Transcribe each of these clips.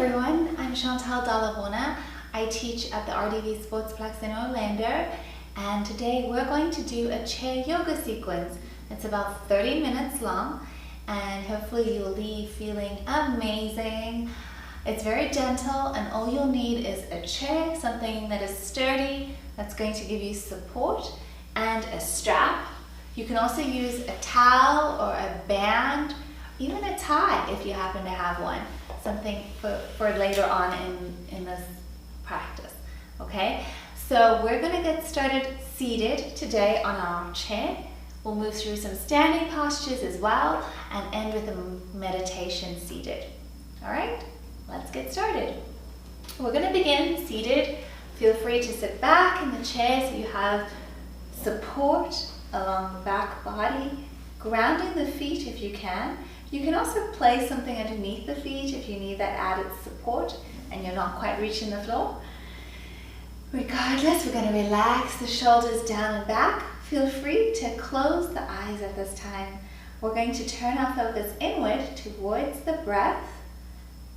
everyone, I'm Chantal Dallavona. I teach at the RDV Sportsplex in Orlando, and today we're going to do a chair yoga sequence. It's about 30 minutes long, and hopefully you'll leave feeling amazing. It's very gentle, and all you'll need is a chair, something that is sturdy, that's going to give you support, and a strap. You can also use a towel or a band, even a tie if you happen to have one, something for later on in this practice, okay? So we're gonna get started seated today on our chair. We'll move through some standing postures as well and end with a meditation seated. All right, let's get started. We're gonna begin seated. Feel free to sit back in the chair so you have support along the back body, grounding the feet if you can. You can also place something underneath the feet if you need that added support and you're not quite reaching the floor. Regardless, we're going to relax the shoulders down and back. Feel free to close the eyes at this time. We're going to turn our focus inward towards the breath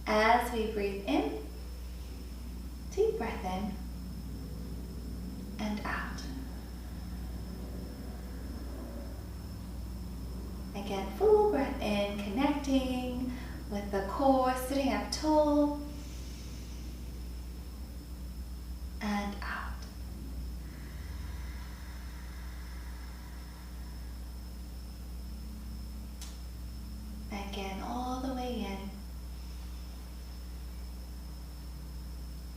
as we breathe in. Deep breath in and out. Again, full breath in, connecting with the core, sitting up tall, and out. Again, all the way in,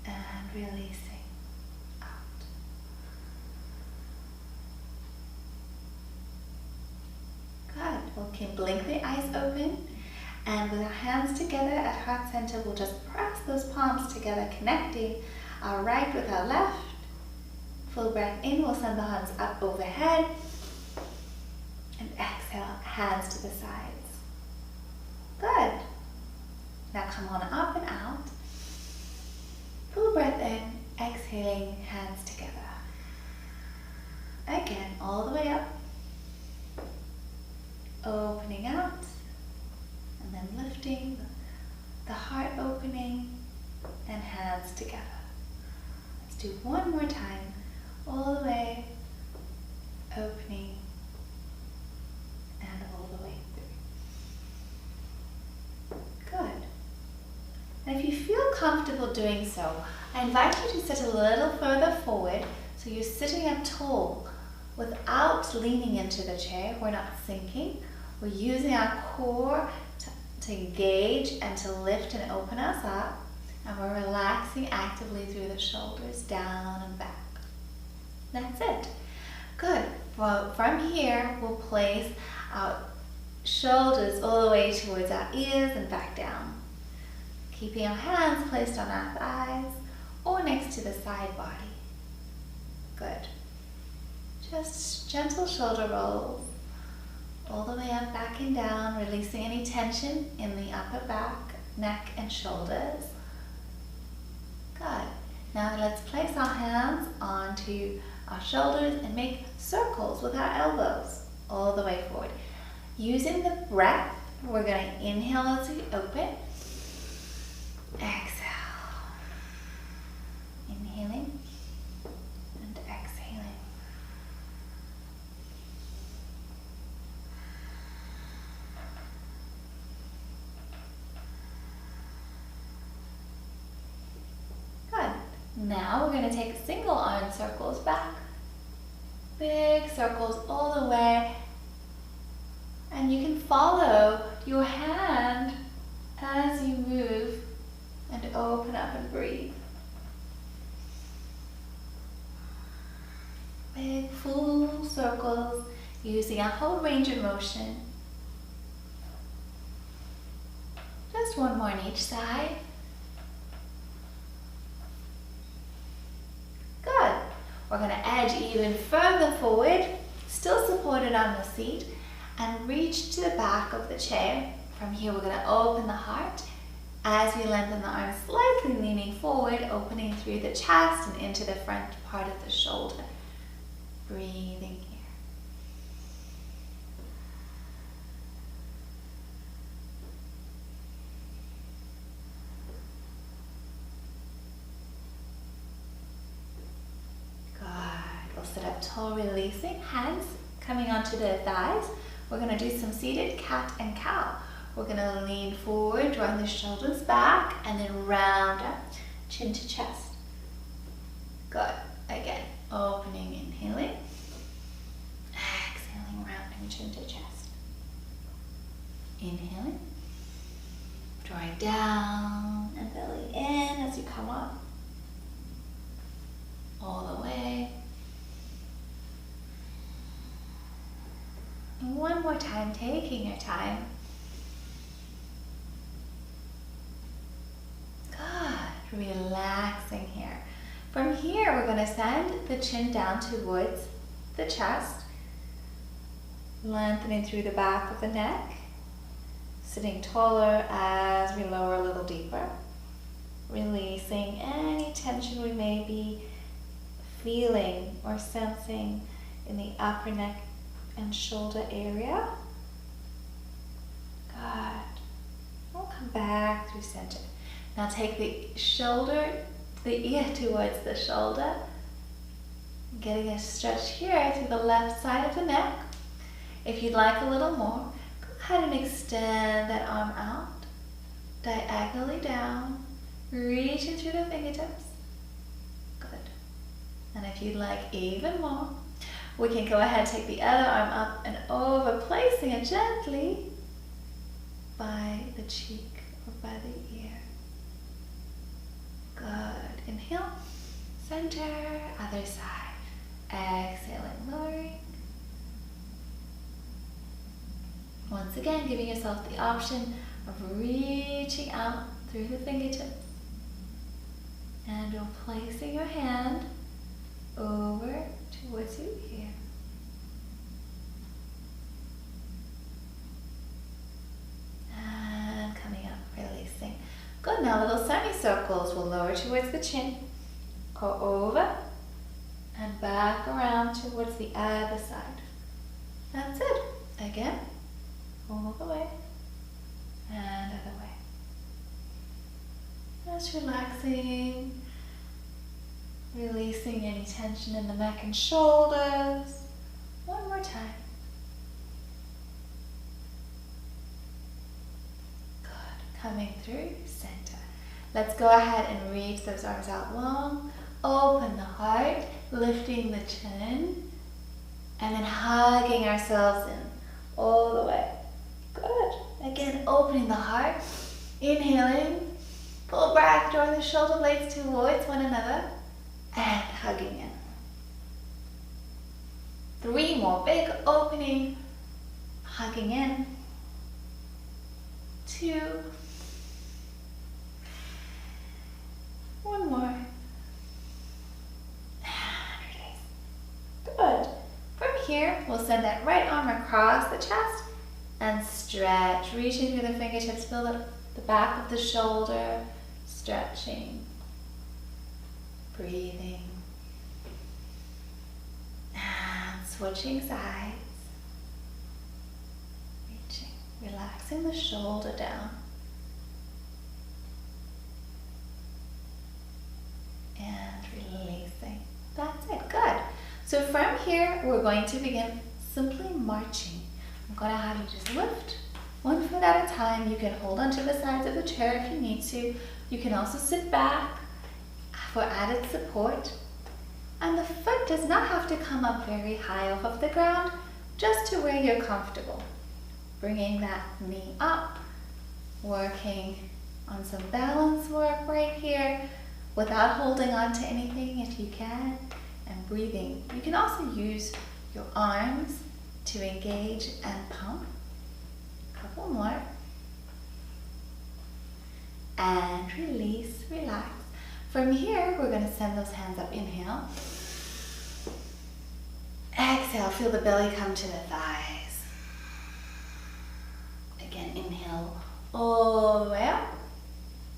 and releasing. We can blink the eyes open, and with our hands together at heart center, we'll just press those palms together, connecting our right with our left. Full breath in, we'll send the hands up overhead, and exhale, hands to the sides. Good. Now come on up and out. Full breath in, exhaling, hands together. Again, all the way up. Opening out, and then lifting, the heart opening, and hands together. Let's do one more time, all the way, opening, and all the way through. Good. And if you feel comfortable doing so, I invite you to sit a little further forward so you're sitting up tall without leaning into the chair. We're not sinking. We're using our core to engage and to lift and open us up, and we're relaxing actively through the shoulders, down and back. That's it. Good. Well, from here, we'll place our shoulders all the way towards our ears and back down, keeping our hands placed on our thighs or next to the side body. Good. Just gentle shoulder rolls. All the way up, back and down, releasing any tension in the upper back, neck, and shoulders. Good. Now let's place our hands onto our shoulders and make circles with our elbows all the way forward. Using the breath, we're going to inhale as we open. Exhale. Inhaling and exhaling. Now we're going to take single arm circles back. Big circles all the way. And you can follow your hand as you move and open up and breathe. Big full circles using a whole range of motion. Just one more on each side. We're going to edge even further forward, still supported on the seat, and reach to the back of the chair. From here, we're going to open the heart as we lengthen the arms, slightly leaning forward, opening through the chest and into the front part of the shoulder. Breathing here. sit up tall, releasing, hands coming onto the thighs. We're going to do some seated cat and cow. We're going to lean forward, drawing the shoulders back, and then round up, chin to chest. Good. Again, opening, inhaling. Exhaling, rounding, chin to chest. Inhaling. Drawing down and belly in as you come up. All the way. And one more time, taking your time. Good. Relaxing here. From here, we're going to send the chin down towards the chest, lengthening through the back of the neck, sitting taller as we lower a little deeper, releasing any tension we may be feeling or sensing in the upper neck and shoulder area. Good. We'll come back through center. Now take the ear towards the shoulder, getting a stretch here through the left side of the neck. If you'd like a little more, go ahead and extend that arm out, diagonally down, reaching through the fingertips. Good. And if you'd like even more, we can go ahead and take the other arm up and over, placing it gently by the cheek or by the ear. Good. Inhale, center, other side. Exhaling, lowering. Once again, giving yourself the option of reaching out through the fingertips. And you're placing your hand over towards your ear. And coming up, releasing. Good, now little semicircles. We'll lower towards the chin, go over, and back around towards the other side. That's it. Again, all the way, and other way. Just relaxing, releasing any tension in the neck and shoulders. One more time. Coming through center. Let's go ahead and reach those arms out long. Open the heart, lifting the chin, and then hugging ourselves in all the way. Good. Again, opening the heart, inhaling, pull back, drawing the shoulder blades towards one another, and hugging in. 3 more. Big opening, hugging in. 2. 1 more. And release. Good. From here, we'll send that right arm across the chest and stretch. Reaching through the fingertips, build up the back of the shoulder, stretching, breathing, and switching sides. Reaching, relaxing the shoulder down. And releasing. That's it. Good. So from here, we're going to begin simply marching. I'm going to have you just lift 1 foot at a time. You can hold onto the sides of the chair if you need to. You can also sit back for added support. And the foot does not have to come up very high off of the ground, just to where you're comfortable. Bringing that knee up, working on some balance work right here, without holding on to anything if you can, and breathing. You can also use your arms to engage and pump. A couple more. And release, relax. From here, we're going to send those hands up. Inhale. Exhale, feel the belly come to the thighs. Again, inhale all the way up.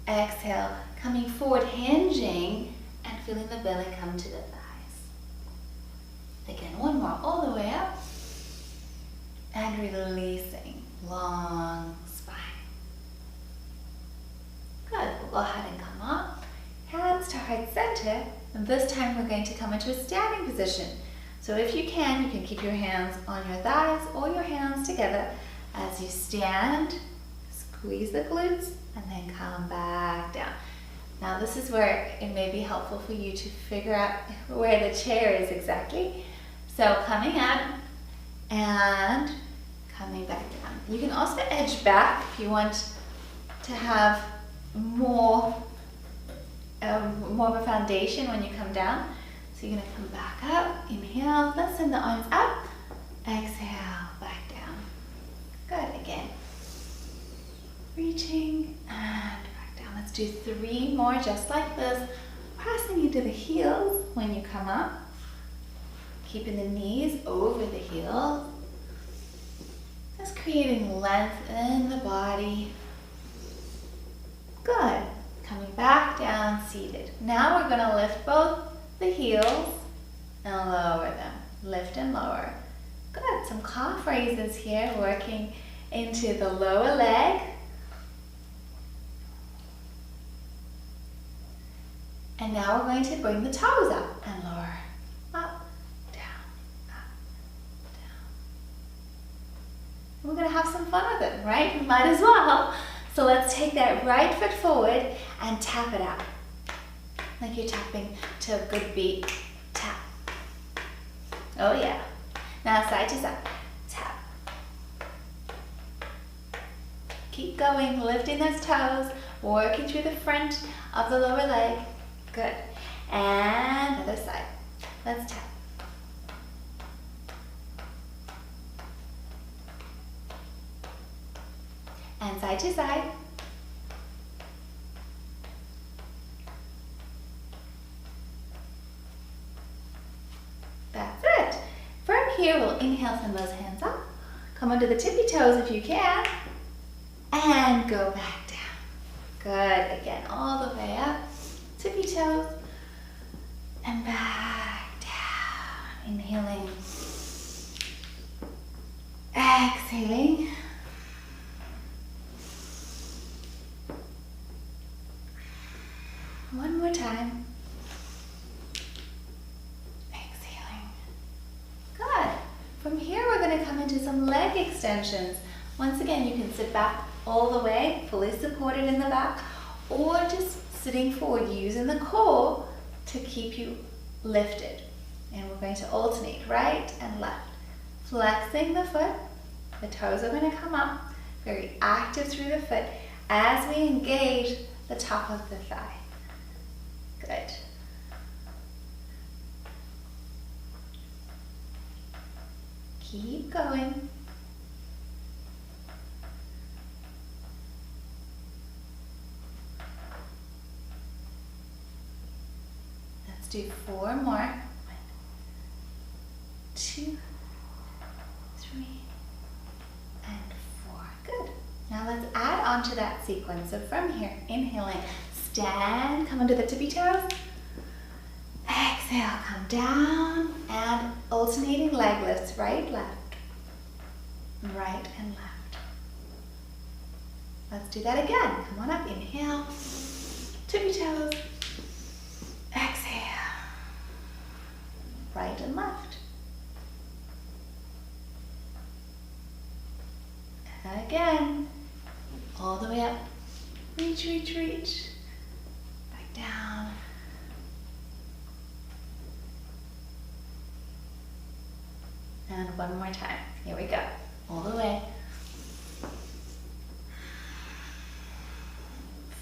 Exhale, coming forward, hinging, and feeling the belly come to the thighs. Again, 1 more, all the way up. And releasing, long spine. Good, we'll go ahead and come up. Hands to heart center. And this time we're going to come into a standing position. So if you can keep your hands on your thighs or your hands together as you stand. Squeeze the glutes and then come back down. Now this is where it may be helpful for you to figure out where the chair is exactly. So coming up and coming back down. You can also edge back if you want to have more of a foundation when you come down. So you're going to come back up, inhale, let's send the arms up, exhale, back down. Good, again. Reaching and back down. Let's do 3 more just like this. Pressing into the heels when you come up. Keeping the knees over the heels. Just creating length in the body. Good. Coming back down, seated. Now we're going to lift both the heels and lower them. Lift and lower. Good. Some calf raises here, working into the lower leg. And now we're going to bring the toes up and lower. Up, down, up, down. We're going to have some fun with it, right? We might as well. So let's take that right foot forward and tap it out. Like you're tapping to a good beat. Tap. Oh yeah. Now side to side. Tap. Keep going, lifting those toes, working through the front of the lower leg. Good. And other side. Let's tap. And side to side. That's it. From here, we'll inhale, send those hands up. Come onto the tippy toes if you can. And go back down. Good. Again, all the way up. Tippy toes. And back down. Inhaling. Exhaling. One more time. Exhaling. Good. From here, we're going to come into some leg extensions. Once again, you can sit back all the way, fully supported in the back, or just sitting forward, using the core to keep you lifted. And we're going to alternate right and left. Flexing the foot. The toes are going to come up. Very active through the foot as we engage the top of the thigh. Good. Keep going. Let's do 4 more. 1, 2, 3, and 4. Good. Now let's add on to that sequence. So from here, inhaling. Stand, come onto the tippy toes. Exhale, come down and alternating leg lifts, right, left, right and left. Let's do that again. Come on up, inhale, tippy toes, exhale, right and left. And again, all the way up, reach, reach, reach. Down. And one more time. Here we go. All the way.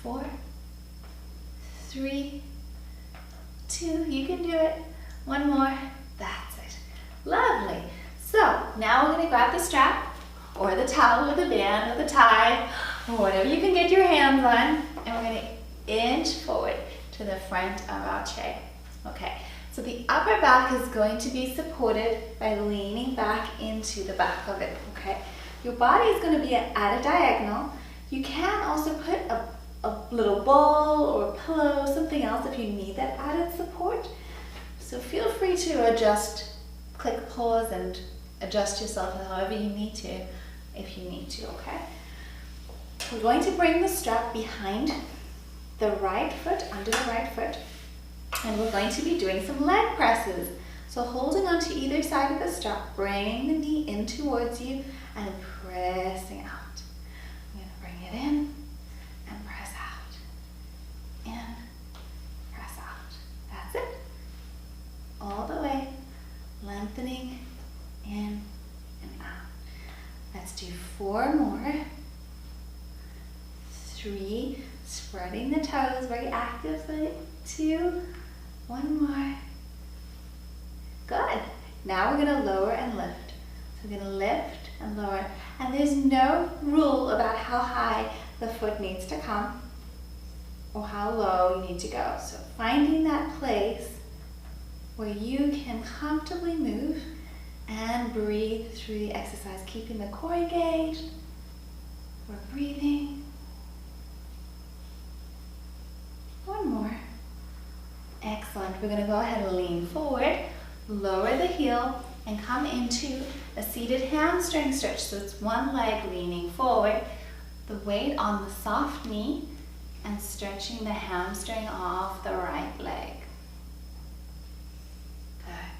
4, 3, 2. You can do it. One more. That's it. Lovely. So now we're going to grab the strap or the towel or the band or the tie or whatever you can get your hands on, and we're going to inch forward to the front of our chair. Okay, so the upper back is going to be supported by leaning back into the back of it, okay? Your body is going to be at a diagonal. You can also put a little ball or a pillow, something else if you need that added support. So feel free to adjust, click pause and adjust yourself however you need to, if you need to, okay? We're going to bring the strap behind the right foot, under the right foot, and we're going to be doing some leg presses. So holding on to either side of the strap, bring the knee in towards you and pressing out. I'm going to bring it in and press out. In, press out. That's it. All the way, lengthening in and out. Let's do 4 more. 3, spreading the toes very actively. 2, 1 more. Good. Now we're going to lower and lift. So we're going to lift and lower. And there's no rule about how high the foot needs to come or how low you need to go. So finding that place where you can comfortably move and breathe through the exercise, keeping the core engaged. We're breathing. 1 more. Excellent. We're going to go ahead and lean forward, lower the heel, and come into a seated hamstring stretch. So it's one leg leaning forward, the weight on the soft knee, and stretching the hamstring off the right leg. Good.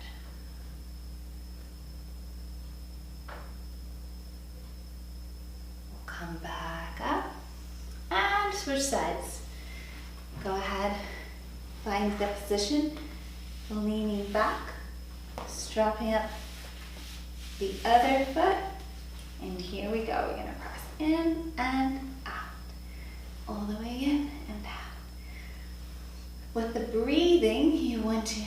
We'll come back up and switch sides. Go ahead, find the position, leaning back, strapping up the other foot, and here we go. We're going to press in and out, all the way in and out. With the breathing, you want to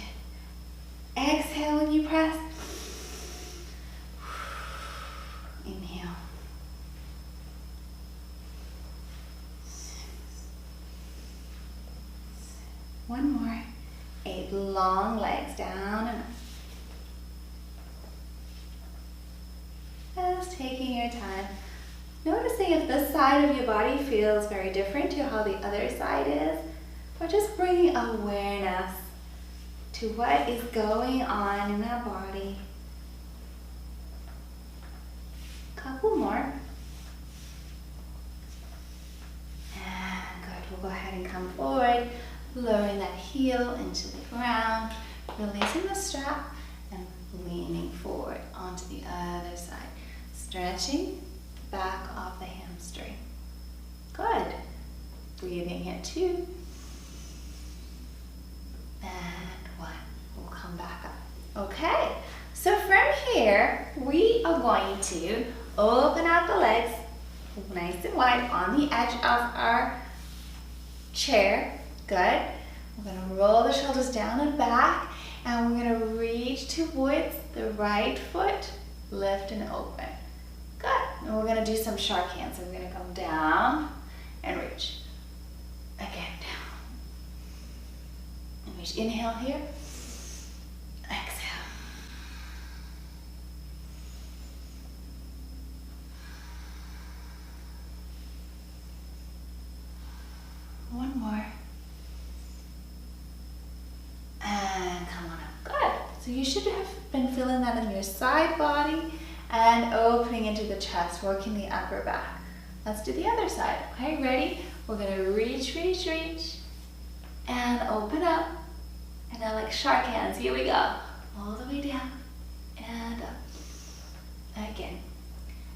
exhale when you press. Inhale. One more. 8 long legs down and up. Just taking your time. Noticing if this side of your body feels very different to how the other side is. Or just bringing awareness to what is going on in our body. Couple more. And good. We'll go ahead and come forward. Lowering that heel into the ground, releasing the strap, and leaning forward onto the other side. Stretching the back of the hamstring. Good. Breathing here 2. And 1. We'll come back up. Okay, so from here, we are going to open out the legs nice and wide on the edge of our chair. Good. We're going to roll the shoulders down and back, and we're going to reach towards the right foot, lift and open. Good. And we're going to do some shark hands. So we're going to come down and reach. Again, down. And reach. Inhale here. Exhale. One more. And come on up. Good. So you should have been feeling that in your side body and opening into the chest, working the upper back. Let's do the other side. Okay, ready? We're going to reach, reach, reach, and open up. And now like shark hands, here we go. All the way down and up. Again.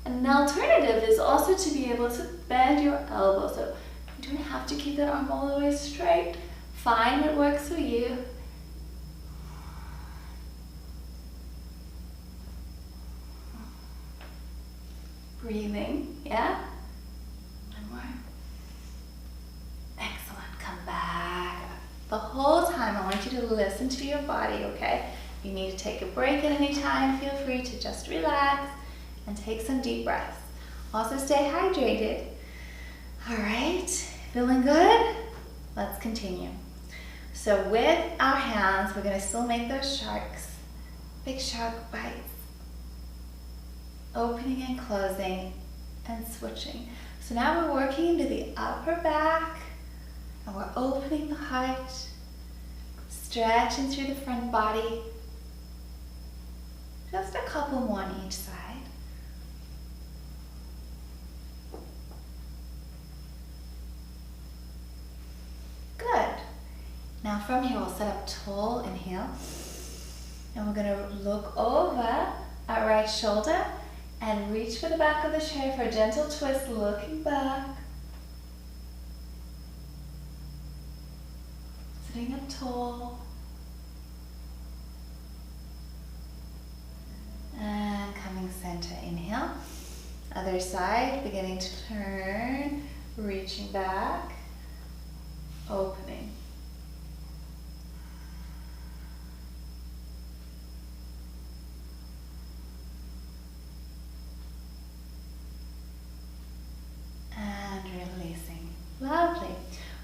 And an alternative is also to be able to bend your elbow. So you don't have to keep that arm all the way straight. Find what works for you. Breathing, yeah? One more. Excellent, come back up. The whole time I want you to listen to your body, okay? If you need to take a break at any time, feel free to just relax and take some deep breaths. Also stay hydrated. All right, feeling good? Let's continue. So with our hands, we're gonna still make those sharks, big shark bites. Opening and closing and switching. So now we're working into the upper back and we're opening the heart, stretching through the front body. Just a couple more on each side. Good. Now from here we'll set up tall, inhale. And we're going to look over our right shoulder and reach for the back of the chair for a gentle twist, looking back. Sitting up tall. And coming center, inhale. Other side, beginning to turn, reaching back, opening. And releasing. Lovely.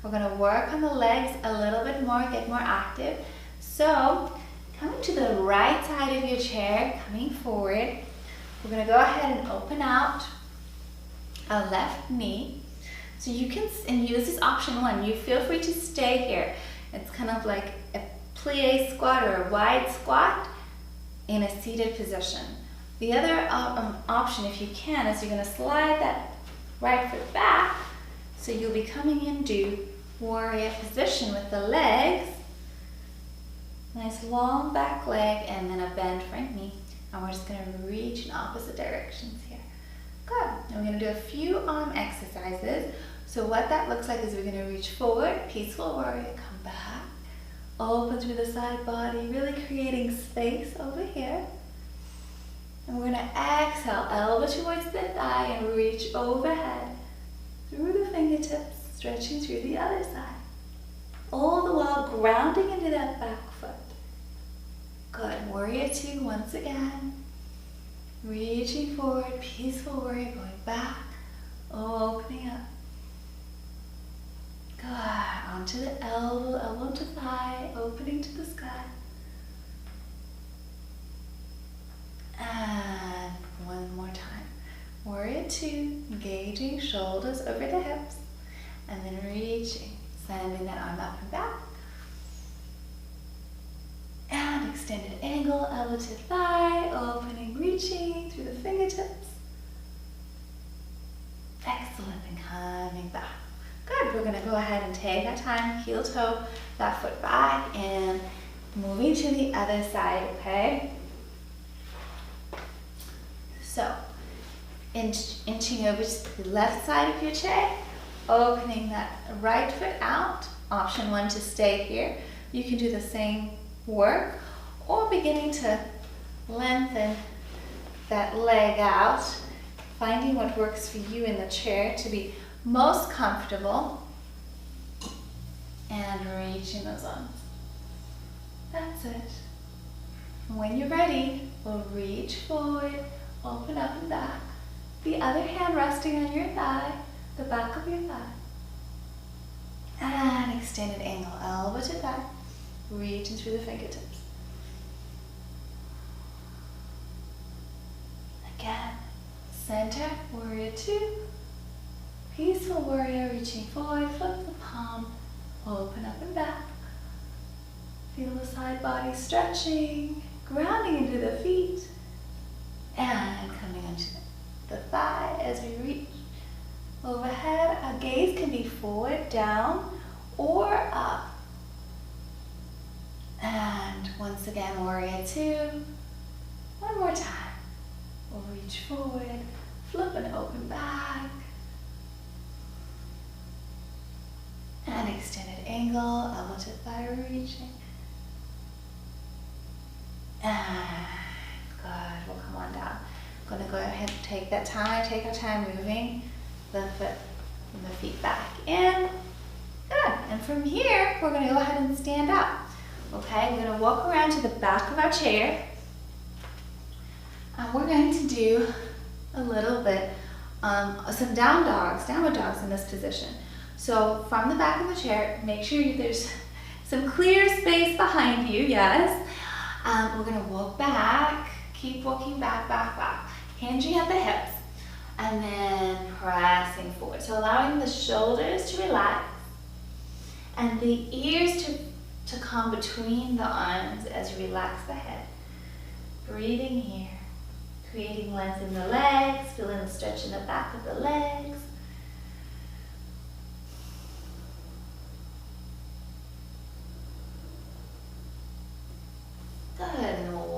We're going to work on the legs a little bit more, get more active. So, coming to the right side of your chair, coming forward, we're going to go ahead and open out our left knee. So you can use this option 1. You feel free to stay here. It's kind of like a plie squat or a wide squat in a seated position. The other option, if you can, is you're going to slide that right foot back. So you'll be coming into warrior position with the legs. Nice long back leg and then a bend front knee. And we're just going to reach in opposite directions here. Good. And we're going to do a few arm exercises. So what that looks like is we're going to reach forward, peaceful warrior, come back, open through the side body, really creating space over here. And we're going to exhale, elbow towards the thigh and reach overhead through the fingertips, stretching through the other side. All the while grounding into that back foot. Good. Warrior 2 once again. Reaching forward, peaceful warrior, going back, opening up. Good. Onto the elbow, elbow to thigh, opening to the sky. And one more time. Warrior 2, engaging shoulders over the hips, and then reaching, sending that arm up and back. And extended angle, elbow to thigh, opening, reaching through the fingertips. Excellent, and coming back. Good, we're going to go ahead and take our time, heel toe, that foot back, and moving to the other side, okay? So, inching over to the left side of your chair, opening that right foot out, option 1 to stay here. You can do the same work, or beginning to lengthen that leg out, finding what works for you in the chair to be most comfortable, and reaching those arms. That's it. And when you're ready, we'll reach forward, open up and back. The other hand resting on your thigh, the back of your thigh. And extended angle, elbow to thigh, reaching through the fingertips. Again, center, warrior 2. Peaceful warrior, reaching forward, flip the palm, open up and back. Feel the side body stretching, grounding into the feet, and coming onto the thigh as we reach overhead. Our gaze can be forward, down, or up. And once again, warrior 2. One more time. We'll reach forward, flip and open back. And extended angle, elbow to thigh, reaching. And good, we'll come on down. I'm going to go ahead and take our time moving the foot and the feet back in. Good, and from here, we're going to go ahead and stand up. Okay, we're going to walk around to the back of our chair. And we're going to do a little bit, some downward dogs in this position. So from the back of the chair, make sure there's some clear space behind you, yes. We're going to walk back, keep walking back, back, back. Hinging at the hips, and then pressing forward. So allowing the shoulders to relax, and the ears to come between the arms as you relax the head. Breathing here, creating length in the legs, feeling the stretch in the back of the legs. Good, and then we'll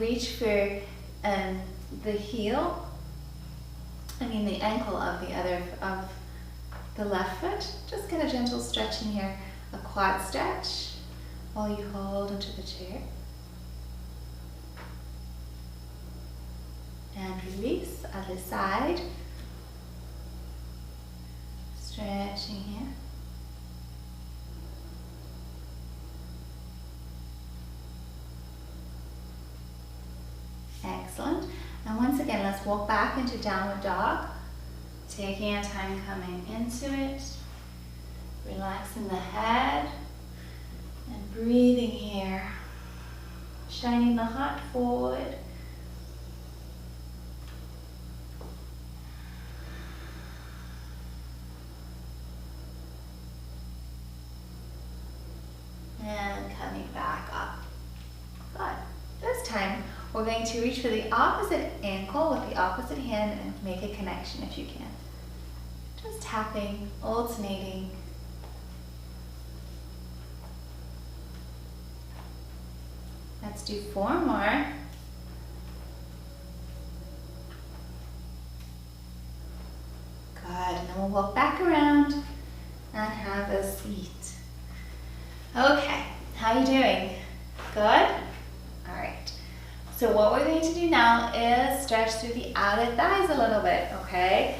reach for the heel, the ankle of the left foot. Just get a gentle stretch in here, a quad stretch while you hold into the chair. And release, other side. Stretching here. Excellent. And once again, let's walk back into downward dog. Taking our time coming into it. Relaxing the head. And breathing here. Shining the heart forward. And coming back up. Good. This time, we're going to reach for the opposite ankle with the opposite hand and make a connection if you can. Just tapping, alternating. Let's do 4 more. Good, and then we'll walk back around and have a seat. Okay, how are you doing? Good? All right. So what we're going to do now is stretch through the outer thighs a little bit, okay?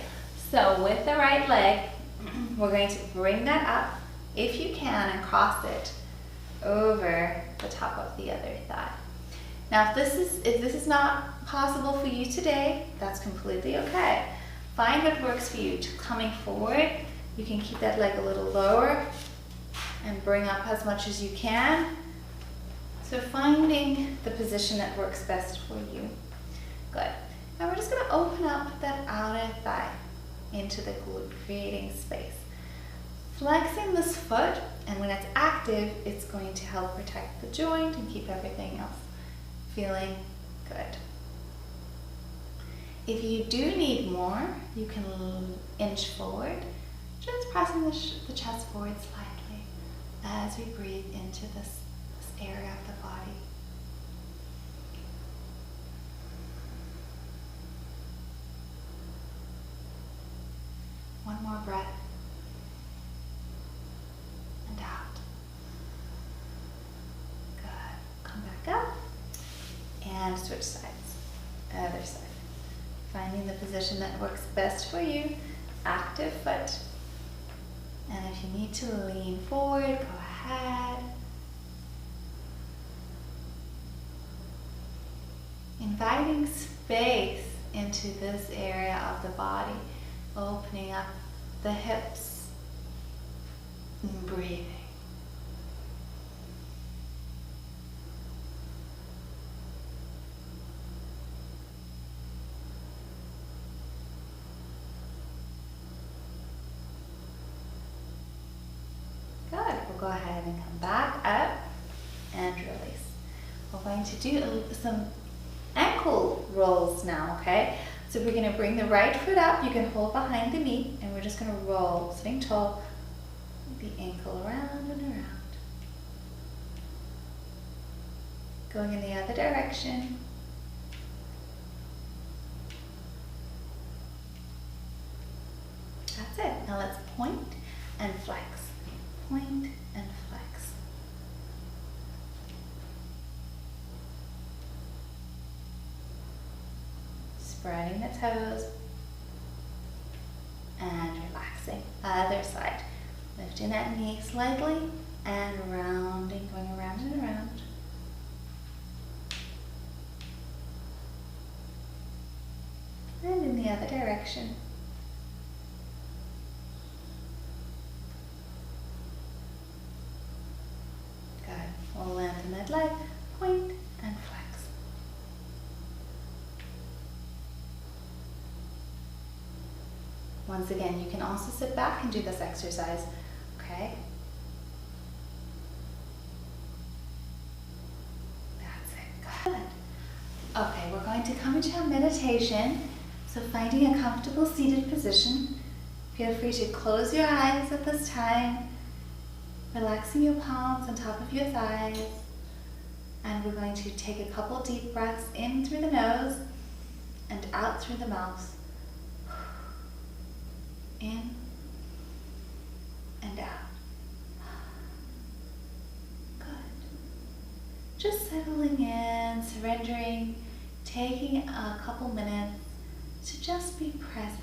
So with the right leg, we're going to bring that up, if you can, and cross it over the top of the other thigh. Now, if this is not possible for you today, that's completely okay. Find what works for you. Coming forward, you can keep that leg a little lower and bring up as much as you can. So finding the position that works best for you. Good. Now we're just going to open up that outer thigh into the glute, creating space. Flexing this foot, and when it's active, it's going to help protect the joint and keep everything else feeling good. If you do need more, you can inch forward, just pressing the chest forward slightly as we breathe into this area of the body. One more breath. And out. Good. Come back up. And switch sides. Other side. Finding the position that works best for you. Active foot. And if you need to lean forward, go ahead. Inviting space into this area of the body, opening up the hips and breathing. Good. We'll go ahead and come back up and release. We're going to do some ankle rolls now, okay? So we're going to bring the right foot up. You can hold behind the knee, and we're just going to roll, sitting tall, the ankle around and around. Going in the other direction. That's it. Now let's point and flex. Point and flex. Spreading the toes and relaxing. Other side. Lifting that knee slightly and rounding, going around and around. And in the other direction. Good. We'll lengthen that leg, point and flex. Once again, you can also sit back and do this exercise, okay? That's it, good. Okay, we're going to come into our meditation. So finding a comfortable seated position. Feel free to close your eyes at this time, relaxing your palms on top of your thighs. And we're going to take a couple deep breaths in through the nose and out through the mouth. In and out. Good. Just settling in, surrendering, taking a couple minutes to just be present.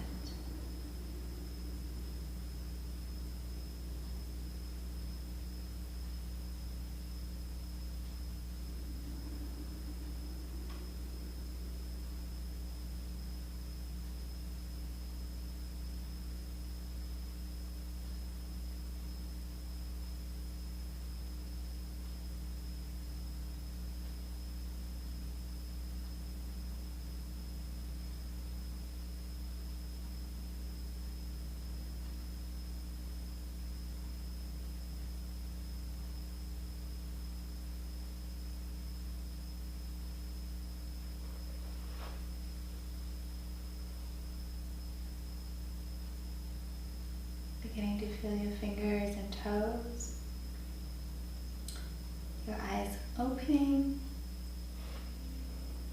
Beginning to feel your fingers and toes, your eyes opening,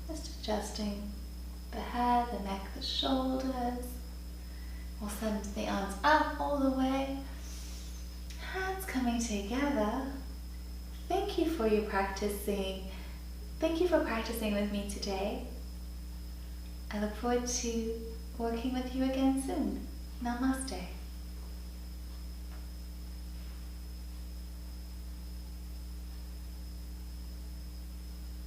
just adjusting the head, the neck, the shoulders. We'll send the arms up all the way, hands coming together. Thank you for practicing with me today. I look forward to working with you again soon. Namaste.